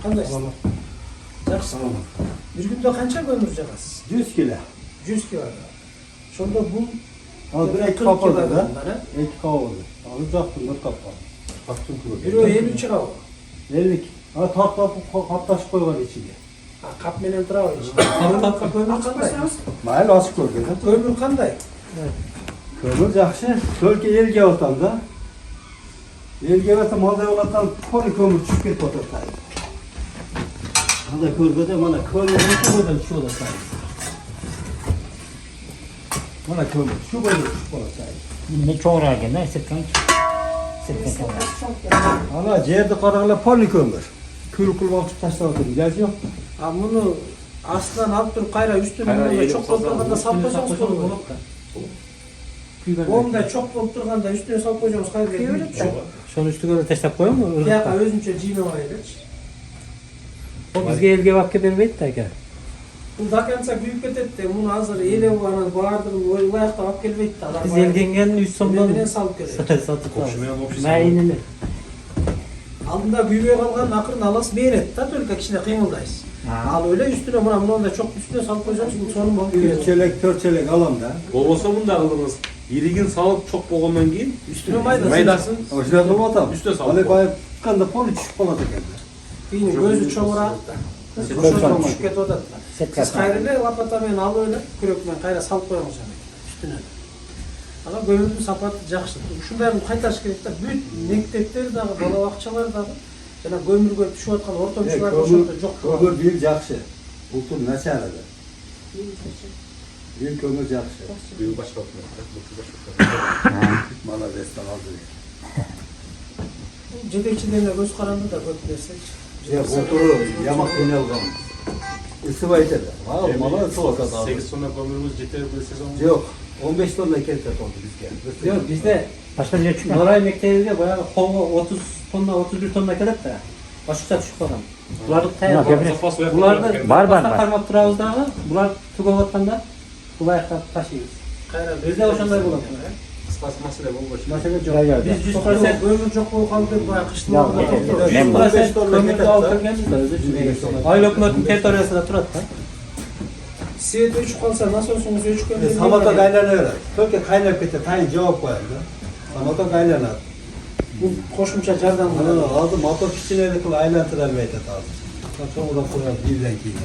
Qanday? Yaxshi. Bir kunda qancha ko'mir jag'asiz? 100 kilo. 100 kilo. Shunda bu Hozir 2 kap oldu da. 2 kap oldu. Hozir jaktım 4 kap var. Baktım kilo. Biri 50 kilo. 50. Ha tartlap kaptaşıp koygan içine. Ha, kap menen turab içinde. Ko'mir qanday? Mayli açık koygan. Ko'mir qanday? Kömür yaxshi. Tölke elga otanda. Elga otam olday olatan poli kömür tushib ketib o'tirdi. Mana ko'rganda mana ko'mir shu bo'yda tushib o'tirdi. Mana kömür shu bo'yda tushib o'tirdi. Ne çoğurar gene sirkan. Sirkan. Ana yerda qarag'lar poli kömür. Kul qilmoqchi tashlab o'tirdi. Gazi yo'q. Ha, buni astidan olib turib qayra üstüne çok bo'lib turganda solib qo'ysangiz bo'ladi. Onda çok bo'lib turganda üstüne solib qo'ysangiz qayerga? Şunu üstüne de teşrif koyuyor mu? Bu yoqqa o'zimcha jiyma olaylik. O bizge elge vakit vermeydi de ki. Bu dakansa büyük ketdi. Buni hozir ele bo'lgan bordir, uyoqqa olib kelmaydi. Biz elgengen 100 so'mdan Menen solib keladi. satıp aldık. Mayinini. Aldında büyüye kalgan akırın alası beğenet. Da tölke kişine kıyıldayız. Al öyle üstüne buna da çok üstüne salıp koyacağız. Çünkü sorun bu. 3 çeyrek 4 çeyrek alam da. Olmasa bunu da alırız. Yirigin salıp çok boğulman giyin. Üstüne maydasın. Maydasın. Oşuna kılmatam. Üstüne salıp Ali koy. bayıp kanda poli düşüp oladı geldi. Yine gözü çoğura attı. Şuradan düşük et odatla. Siz kayrıyla lapatamen al öyle. Kürekmen kayra salıp koyalım üstüne. Ama gönüllü sapat жақсы. Şunların kaytaş gerekler. Büyük mektepleri dağı, bala vakçalar dağı. Jana gömürgө düşüp atkan ortomçular ошондо жок. Kömür bir жақсы. Bultur начарada. Bir kömür жақсы. Bir başka okuma. Maladestan aldı. Жетекчилерine göz karandı da көп нерсе. Ya bulturu yamak dene algan. Isıp aytedi. Vay mala soğuk adam. 8 sonra ömrümüz yeter bir sezon. Yok. 15 tonla kente oldu bizge. Yok bizde başka bir yer çıkmıyor. Noray Mektebi'de bayağı kova 30 tonla 31 tonla kadar da başka düşük falan. Bunlar tayar. Bunlar da var. Parmak durağız dağı. Bunlar tugovattan bu ayakta taşıyız. Bizde oşanlar bulalım. Kıskas mesele bu başı. Mesela çok. Biz 100% Ömür çok bol kaldı bu kışlı Ya, orada. Biz 100% kömürde aldırgenimiz de özür dilerim. Aile hükümetin teritoriyasında tur attı. Size de üç kalsa nasıl olsunuz üç kömür? Samata kaynanıyor. Türkiye kaynayıp gitti. Tayin cevap koyardı. Samata kaynanar. Bu koşumça cardan var. Aldı motor kişileri kıl aylantılar meytet aldı. Sonra da koyar birden giyin.